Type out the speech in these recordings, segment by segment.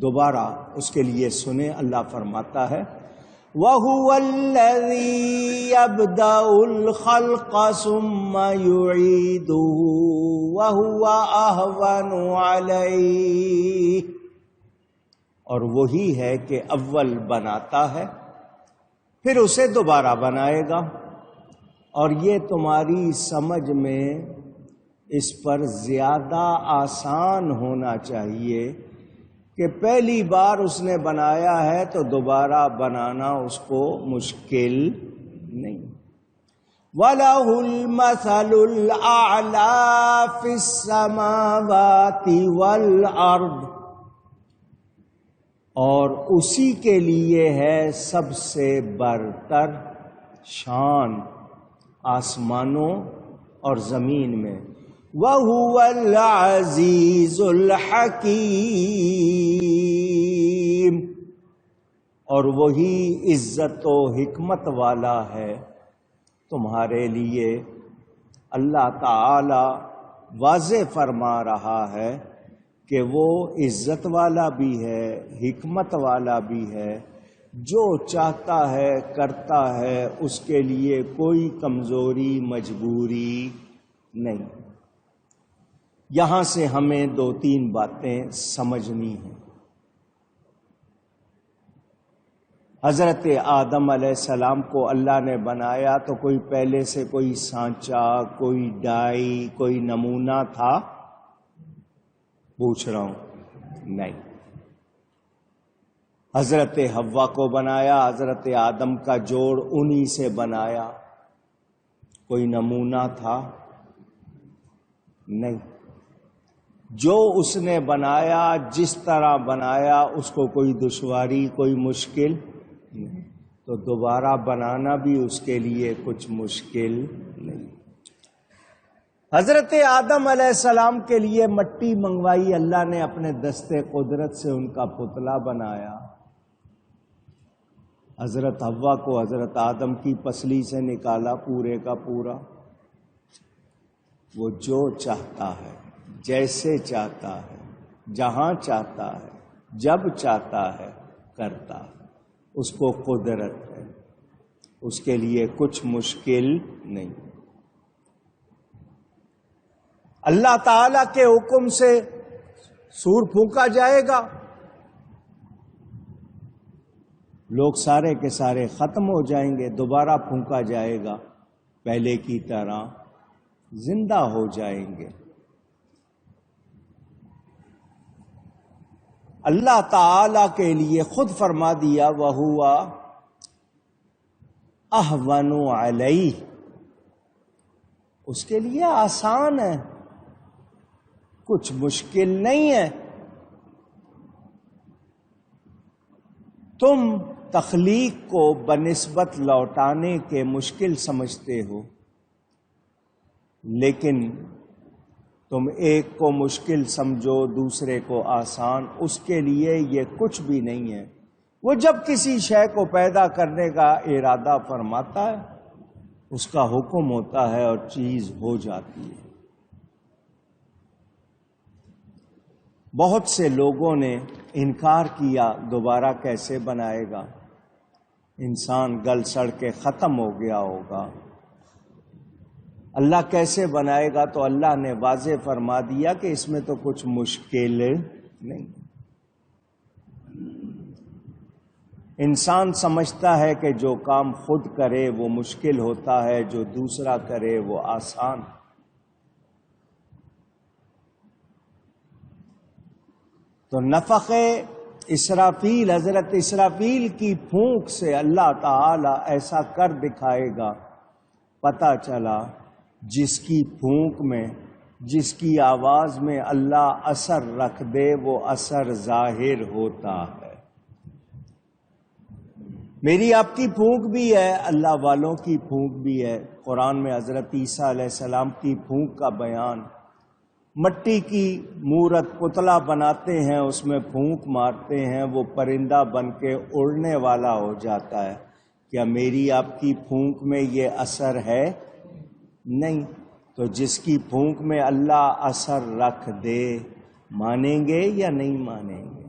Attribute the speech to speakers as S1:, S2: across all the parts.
S1: دوبارہ اس کے لیے سنیں، اللہ فرماتا ہے وَهُوَ الَّذِي يَبْدَأُ الْخَلْقَ ثُمَّ يُعِيدُهُ وَهُوَ أَهْوَنُ عَلَيْهِ، اور وہی ہے کہ اول بناتا ہے پھر اسے دوبارہ بنائے گا، اور یہ تمہاری سمجھ میں اس پر زیادہ آسان ہونا چاہیے کہ پہلی بار اس نے بنایا ہے تو دوبارہ بنانا اس کو مشکل نہیں۔ وَلَهُ الْمَثَلُ الْأَعْلَى فِي السَّمَاوَاتِ وَالْأَرْضِ، اور اسی کے لیے ہے سب سے برتر شان آسمانوں اور زمین میں۔ وَهُوَ الْعَزِيزُ الْحَكِيمُ، اور وہی عزت و حکمت والا ہے تمہارے لیے۔ اللہ تعالی واضح فرما رہا ہے کہ وہ عزت والا بھی ہے، حکمت والا بھی ہے، جو چاہتا ہے کرتا ہے، اس کے لیے کوئی کمزوری مجبوری نہیں۔ یہاں سے ہمیں دو تین باتیں سمجھنی ہیں۔ حضرت آدم علیہ السلام کو اللہ نے بنایا تو کوئی پہلے سے کوئی سانچہ، کوئی ڈائی، کوئی نمونہ تھا؟ پوچھ رہا ہوں، نہیں۔ حضرت حوا کو بنایا، حضرت آدم کا جوڑ انہی سے بنایا، کوئی نمونہ تھا؟ نہیں۔ جو اس نے بنایا، جس طرح بنایا، اس کو کوئی دشواری، کوئی مشکل نہیں، تو دوبارہ بنانا بھی اس کے لیے کچھ مشکل نہیں۔ حضرت آدم علیہ السلام کے لیے مٹی منگوائی اللہ نے اپنے دستے قدرت سے، ان کا پتلا بنایا۔ حضرت حوا کو حضرت آدم کی پسلی سے نکالا پورے کا پورا۔ وہ جو چاہتا ہے، جیسے چاہتا ہے، جہاں چاہتا ہے، جب چاہتا ہے کرتا ہے، اس کو قدرت ہے، اس کے لیے کچھ مشکل نہیں۔ اللہ تعالی کے حکم سے سور پھونکا جائے گا، لوگ سارے کے سارے ختم ہو جائیں گے، دوبارہ پھونکا جائے گا، پہلے کی طرح زندہ ہو جائیں گے۔ اللہ تعالی کے لیے خود فرما دیا وَهُوَ أَهْوَنُ عَلَيْهِ، اس کے لیے آسان ہے، کچھ مشکل نہیں ہے۔ تم تخلیق کو بنسبت لوٹانے کے مشکل سمجھتے ہو، لیکن تم ایک کو مشکل سمجھو، دوسرے کو آسان، اس کے لیے یہ کچھ بھی نہیں ہے۔ وہ جب کسی شے کو پیدا کرنے کا ارادہ فرماتا ہے، اس کا حکم ہوتا ہے اور چیز ہو جاتی ہے۔ بہت سے لوگوں نے انکار کیا دوبارہ کیسے بنائے گا، انسان گل سڑ کے ختم ہو گیا ہوگا، اللہ کیسے بنائے گا؟ تو اللہ نے واضح فرما دیا کہ اس میں تو کچھ مشکل نہیں۔ انسان سمجھتا ہے کہ جو کام خود کرے وہ مشکل ہوتا ہے، جو دوسرا کرے وہ آسان۔ تو نفخ اسرافیل، حضرت اسرافیل کی پھونک سے اللہ تعالی ایسا کر دکھائے گا، پتہ چلا جس کی پھونک میں، جس کی آواز میں اللہ اثر رکھ دے وہ اثر ظاہر ہوتا ہے۔ میری آپ کی پھونک بھی ہے، اللہ والوں کی پھونک بھی ہے۔ قرآن میں حضرت عیسیٰ علیہ السلام کی پھونک کا بیان، مٹی کی مورت پتلا بناتے ہیں، اس میں پھونک مارتے ہیں، وہ پرندہ بن کے اڑنے والا ہو جاتا ہے۔ کیا میری آپ کی پھونک میں یہ اثر ہے؟ نہیں۔ تو جس کی پھونک میں اللہ اثر رکھ دے، مانیں گے یا نہیں مانیں گے؟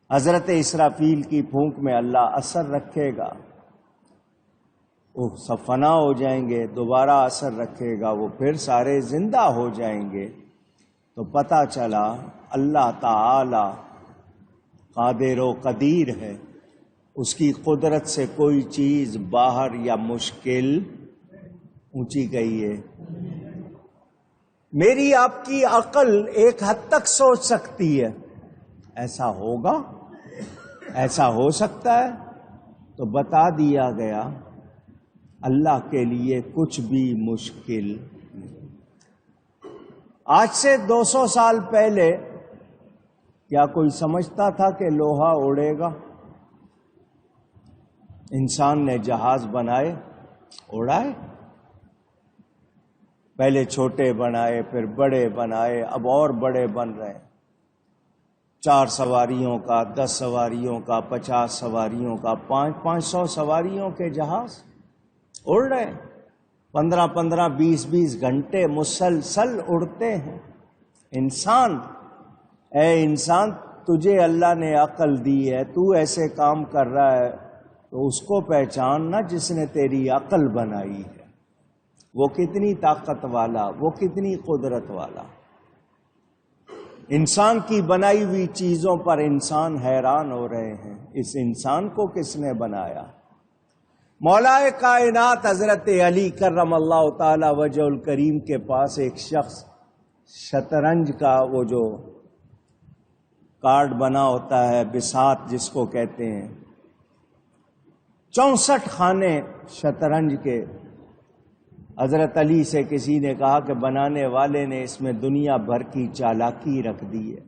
S1: حضرت اسرافیل کی پھونک میں اللہ اثر رکھے گا، وہ سب فنا ہو جائیں گے، دوبارہ اثر رکھے گا، وہ پھر سارے زندہ ہو جائیں گے۔ تو پتہ چلا اللہ تعالی قادر و قدیر ہے، اس کی قدرت سے کوئی چیز باہر یا مشکل اونچی گئی ہے۔ میری آپ کی عقل ایک حد تک سوچ سکتی ہے ایسا ہوگا، ایسا ہو سکتا ہے، تو بتا دیا گیا اللہ کے لیے کچھ بھی مشکل نہیں۔ آج سے 200 سال پہلے کیا کوئی سمجھتا تھا کہ لوہا اڑے گا؟ انسان نے جہاز بنائے، اڑائے، پہلے چھوٹے بنائے، پھر بڑے بنائے، اب اور بڑے بن رہے ہیں، 4 سواریوں کا، 10 سواریوں کا، 50 سواریوں کا، 500 سواریوں کے جہاز اڑ رہے ہیں، 15 20 گھنٹے مسلسل اڑتے ہیں۔ انسان، اے انسان، تجھے اللہ نے عقل دی ہے، تو ایسے کام کر رہا ہے تو اس کو پہچان نہ جس نے تیری عقل بنائی ہے، وہ کتنی طاقت والا، وہ کتنی قدرت والا۔ انسان کی بنائی ہوئی چیزوں پر انسان حیران ہو رہے ہیں، اس انسان کو کس نے بنایا؟ مولا کائنات حضرت علی کرم اللہ تعالی وجہ الکریم کے پاس ایک شخص شطرنج کا وہ جو کارڈ بنا ہوتا ہے، بساط جس کو کہتے ہیں، 64 خانے شطرنج کے، حضرت علی سے کسی نے کہا کہ بنانے والے نے اس میں دنیا بھر کی چالاکی رکھ دی ہے۔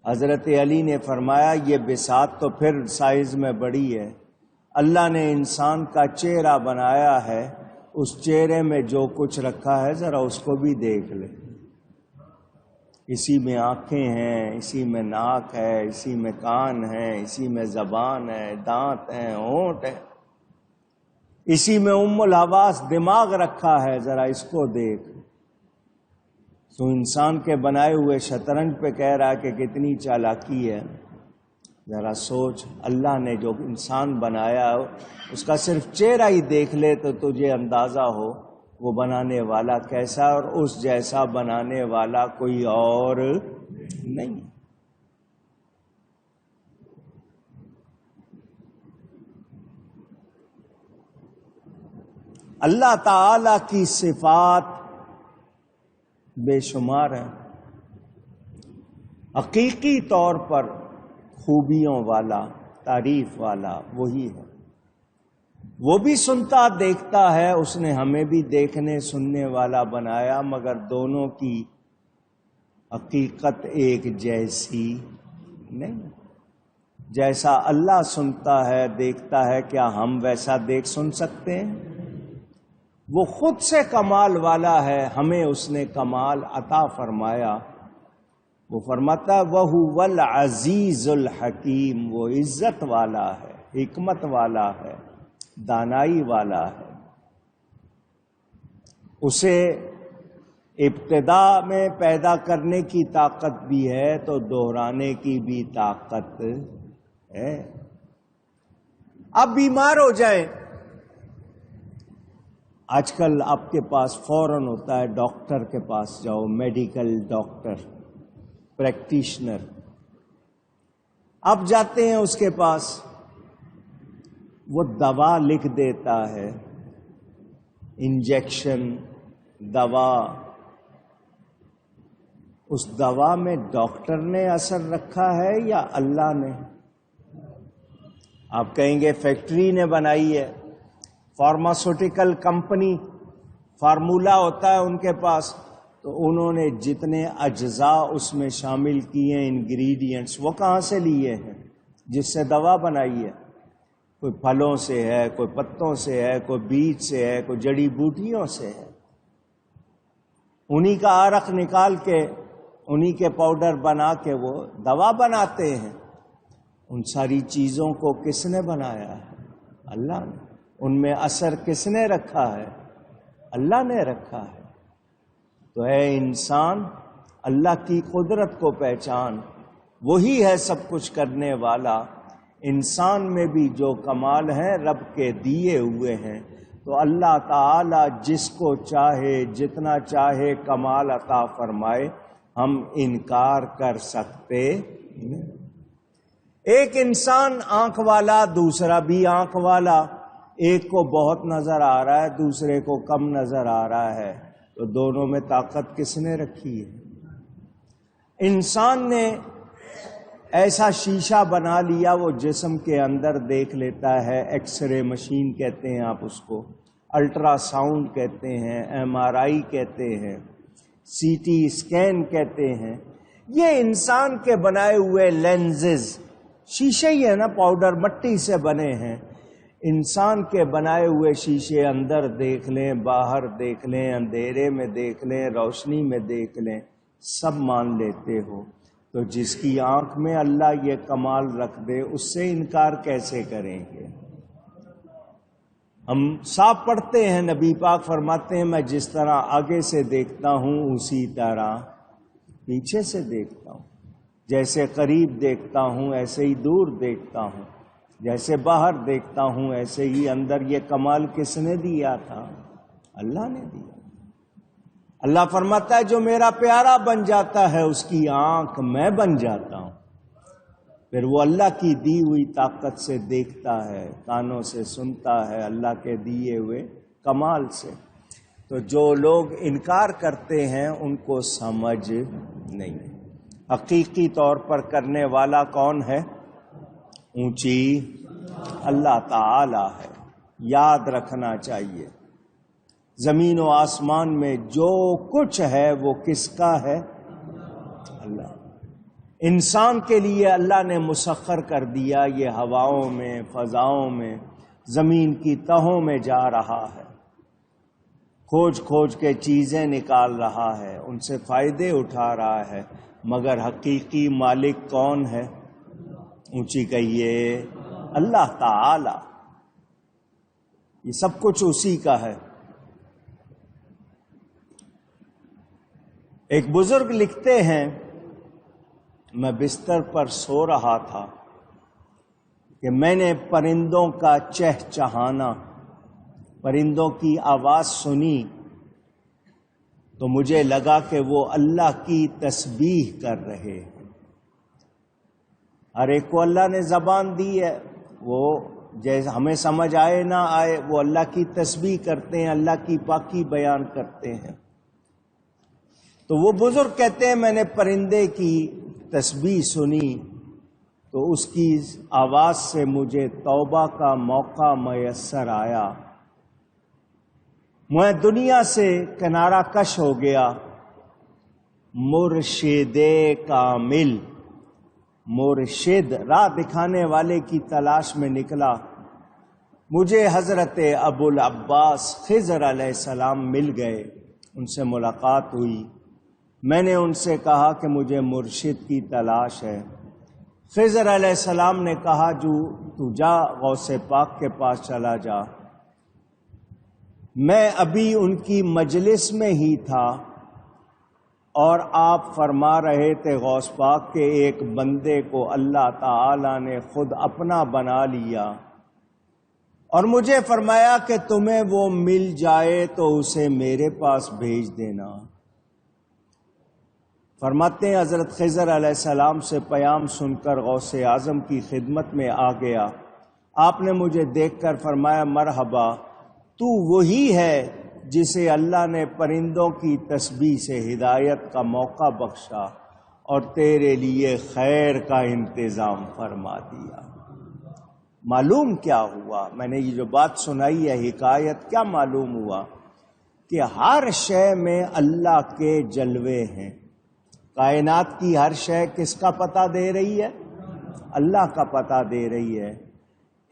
S1: حضرت علی نے فرمایا یہ بساط تو پھر سائز میں بڑی ہے، اللہ نے انسان کا چہرہ بنایا ہے، اس چہرے میں جو کچھ رکھا ہے ذرا اس کو بھی دیکھ لے، اسی میں آنکھیں ہیں، اسی میں ناک ہے، اسی میں کان ہے، اسی میں زبان ہے، دانت ہیں، ہونٹ ہے، اسی میں الحواس دماغ رکھا ہے، ذرا اس کو دیکھ۔ سو انسان کے بنائے ہوئے شطرنج پہ کہہ رہا ہے کہ کتنی چالاکی ہے۔ ذرا سوچ، اللہ نے جو انسان بنایا اس کا صرف چہرہ ہی دیکھ لے تو تجھے اندازہ ہو وہ بنانے والا کیسا، اور اس جیسا بنانے والا کوئی اور نہیں۔ اللہ تعالی کی صفات بے شمار ہیں، حقیقی طور پر خوبیوں والا، تعریف والا وہی ہے، وہ بھی سنتا دیکھتا ہے، اس نے ہمیں بھی دیکھنے سننے والا بنایا، مگر دونوں کی حقیقت ایک جیسی نہیں۔ جیسا اللہ سنتا ہے دیکھتا ہے، کیا ہم ویسا دیکھ سن سکتے ہیں؟ وہ خود سے کمال والا ہے، ہمیں اس نے کمال عطا فرمایا۔ وہ فرماتا ہے وَهُوَ الْعَزِيزُ الْحَكِيمُ، وہ عزت والا ہے، حکمت والا ہے، دانائی والا ہے۔ اسے ابتدا میں پیدا کرنے کی طاقت بھی ہے تو دہرانے کی بھی طاقت ہے۔ اب بیمار ہو جائیں، آج کل آپ کے پاس فوراً ہوتا ہے ڈاکٹر کے پاس جاؤ، میڈیکل ڈاکٹر، پریکٹیشنر، اب جاتے ہیں اس کے پاس، وہ دوا لکھ دیتا ہے، انجیکشن، دوا۔ اس دوا میں ڈاکٹر نے اثر رکھا ہے یا اللہ نے؟ آپ کہیں گے فیکٹری نے بنائی ہے، فارماسیوٹیکل کمپنی، فارمولا ہوتا ہے ان کے پاس، تو انہوں نے جتنے اجزاء اس میں شامل کیے ہیں، انگریڈینٹس، وہ کہاں سے لیے ہیں جس سے دوا بنائی ہے؟ کوئی پھلوں سے ہے، کوئی پتوں سے ہے، کوئی بیج سے ہے، کوئی جڑی بوٹیوں سے ہے، انہی کا عرق نکال کے، انہی کے پاؤڈر بنا کے وہ دوا بناتے ہیں۔ ان ساری چیزوں کو کس نے بنایا ہے؟ اللہ نے۔ ان میں اثر کس نے رکھا ہے؟ اللہ نے رکھا ہے۔ تو اے انسان، اللہ کی قدرت کو پہچان، وہی ہے سب کچھ کرنے والا۔ انسان میں بھی جو کمال ہیں رب کے دیے ہوئے ہیں، تو اللہ تعالی جس کو چاہے جتنا چاہے کمال عطا فرمائے، ہم انکار کر سکتے نہیں۔ ایک انسان آنکھ والا، دوسرا بھی آنکھ والا، ایک کو بہت نظر آ رہا ہے، دوسرے کو کم نظر آ رہا ہے، تو دونوں میں طاقت کس نے رکھی ہے؟ انسان نے ایسا شیشہ بنا لیا، وہ جسم کے اندر دیکھ لیتا ہے، ایکس رے مشین کہتے ہیں آپ اس کو، الٹرا ساؤنڈ کہتے ہیں، ایم آر آئی کہتے ہیں، سی ٹی اسکین کہتے ہیں۔ یہ انسان کے بنائے ہوئے لینزز، شیشے ہی ہے نا، پاؤڈر مٹی سے بنے ہیں۔ انسان کے بنائے ہوئے شیشے اندر دیکھ لیں، باہر دیکھ لیں، اندھیرے میں دیکھ لیں، روشنی میں دیکھ لیں، سب مان لیتے ہو۔ تو جس کی آنکھ میں اللہ یہ کمال رکھ دے، اس سے انکار کیسے کریں گے؟ ہم صاف پڑھتے ہیں، نبی پاک فرماتے ہیں میں جس طرح آگے سے دیکھتا ہوں اسی طرح پیچھے سے دیکھتا ہوں، جیسے قریب دیکھتا ہوں ایسے ہی دور دیکھتا ہوں، جیسے باہر دیکھتا ہوں ایسے ہی اندر۔ یہ کمال کس نے دیا تھا؟ اللہ نے دیا۔ اللہ فرماتا ہے جو میرا پیارا بن جاتا ہے اس کی آنکھ میں بن جاتا ہوں، پھر وہ اللہ کی دی ہوئی طاقت سے دیکھتا ہے، کانوں سے سنتا ہے، اللہ کے دیے ہوئے کمال سے۔ تو جو لوگ انکار کرتے ہیں ان کو سمجھ نہیں۔ حقیقی طور پر کرنے والا کون ہے؟ اونچی اللہ تعالی ہے، یاد رکھنا چاہیے۔ زمین و آسمان میں جو کچھ ہے وہ کس کا ہے؟ اللہ۔ انسان کے لیے اللہ نے مسخر کر دیا، یہ ہواؤں میں، فضاؤں میں، زمین کی تہوں میں جا رہا ہے، کھوج کھوج کے چیزیں نکال رہا ہے، ان سے فائدے اٹھا رہا ہے، مگر حقیقی مالک کون ہے؟ اونچی کہیے، اللہ تعالی۔ یہ سب کچھ اسی کا ہے۔ ایک بزرگ لکھتے ہیں، میں بستر پر سو رہا تھا کہ میں نے پرندوں کا چہچہانا، پرندوں کی آواز سنی تو مجھے لگا کہ وہ اللہ کی تسبیح کر رہے ہیں۔ ہر ایک کو اللہ نے زبان دی ہے، وہ جیسے ہمیں سمجھ آئے نہ آئے وہ اللہ کی تسبیح کرتے ہیں، اللہ کی پاکی بیان کرتے ہیں۔ تو وہ بزرگ کہتے ہیں میں نے پرندے کی تسبیح سنی تو اس کی آواز سے مجھے توبہ کا موقع میسر آیا، میں دنیا سے کنارہ کش ہو گیا، مرشد کامل، مرشد راہ دکھانے والے کی تلاش میں نکلا۔ مجھے حضرت ابو العباس خضر علیہ السلام مل گئے، ان سے ملاقات ہوئی۔ میں نے ان سے کہا کہ مجھے مرشد کی تلاش ہے۔ خضر علیہ السلام نے کہا جو تو جا غوث پاک کے پاس چلا جا۔ میں ابھی ان کی مجلس میں ہی تھا اور آپ فرما رہے تھے غوث پاک کے ایک بندے کو اللہ تعالی نے خود اپنا بنا لیا، اور مجھے فرمایا کہ تمہیں وہ مل جائے تو اسے میرے پاس بھیج دینا۔ فرماتے ہیں حضرت خضر علیہ السلام سے پیام سن کر غوث اعظم کی خدمت میں آ گیا۔ آپ نے مجھے دیکھ کر فرمایا مرحبا، تو وہی ہے جسے اللہ نے پرندوں کی تسبیح سے ہدایت کا موقع بخشا اور تیرے لیے خیر کا انتظام فرما دیا۔ معلوم کیا ہوا؟ میں نے یہ جو بات سنائی ہے حکایت، کیا معلوم ہوا؟ کہ ہر شے میں اللہ کے جلوے ہیں۔ کائنات کی ہر شے کس کا پتہ دے رہی ہے؟ اللہ کا پتہ دے رہی ہے۔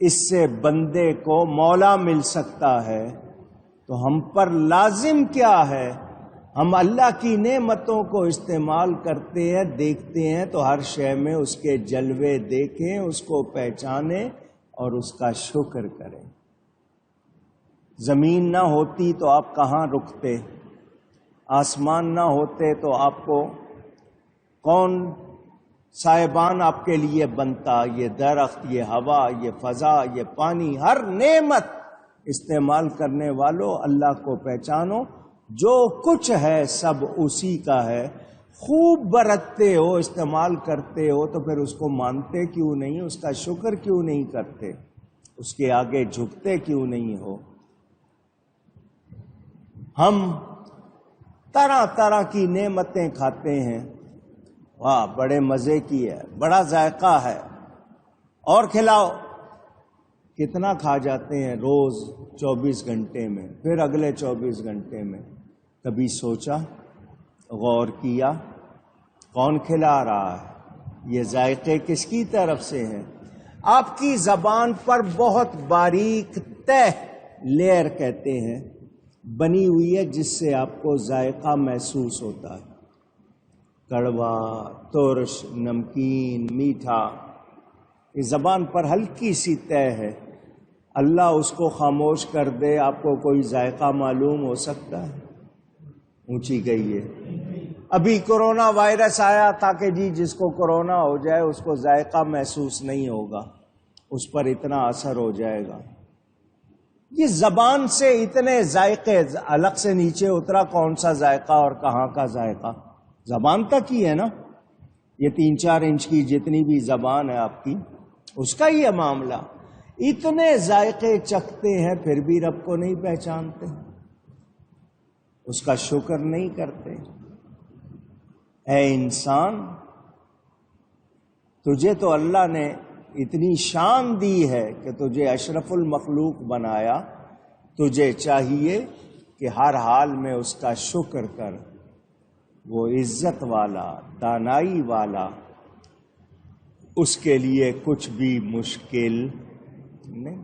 S1: اس سے بندے کو مولا مل سکتا ہے، تو ہم پر لازم کیا ہے؟ ہم اللہ کی نعمتوں کو استعمال کرتے ہیں، دیکھتے ہیں تو ہر شے میں اس کے جلوے دیکھیں، اس کو پہچانیں اور اس کا شکر کریں۔ زمین نہ ہوتی تو آپ کہاں رکتے؟ آسمان نہ ہوتے تو آپ کو کون صاحبان آپ کے لیے بنتا، یہ درخت، یہ ہوا، یہ فضا، یہ پانی، ہر نعمت استعمال کرنے والوں اللہ کو پہچانو، جو کچھ ہے سب اسی کا ہے، خوب برتتے ہو، استعمال کرتے ہو، تو پھر اس کو مانتے کیوں نہیں، اس کا شکر کیوں نہیں کرتے، اس کے آگے جھکتے کیوں نہیں ہو؟ ہم طرح طرح کی نعمتیں کھاتے ہیں، واہ بڑے مزے کی ہے، بڑا ذائقہ ہے، اور کھلاؤ، کتنا کھا جاتے ہیں روز 24 گھنٹے میں، پھر اگلے 24 گھنٹے میں کبھی سوچا، غور کیا کون کھلا رہا ہے، یہ ذائقے کس کی طرف سے ہیں؟ آپ کی زبان پر بہت باریک تہ لیئر کہتے ہیں بنی ہوئی ہے، جس سے آپ کو ذائقہ محسوس ہوتا ہے، کڑوا، ترش، نمکین، میٹھا، یہ زبان پر ہلکی سی تہ ہے، اللہ اس کو خاموش کر دے، آپ کو کوئی ذائقہ معلوم ہو سکتا ہے؟ اونچی گئی ہے۔ ابھی کرونا وائرس آیا تھا کہ جی جس کو کرونا ہو جائے اس کو ذائقہ محسوس نہیں ہوگا، اس پر اتنا اثر ہو جائے گا۔ یہ زبان سے اتنے ذائقے، الگ سے نیچے اترا کون سا ذائقہ اور کہاں کا ذائقہ، زبان تک ہی ہے نا، یہ 3-4 انچ کی جتنی بھی زبان ہے آپ کی، اس کا ہی ہے معاملہ۔ اتنے ذائقے چکھتے ہیں پھر بھی رب کو نہیں پہچانتے، اس کا شکر نہیں کرتے۔ اے انسان، تجھے تو اللہ نے اتنی شان دی ہے کہ تجھے اشرف المخلوق بنایا، تجھے چاہیے کہ ہر حال میں اس کا شکر کر، وہ عزت والا، دانائی والا، اس کے لیے کچھ بھی مشکل نہیں۔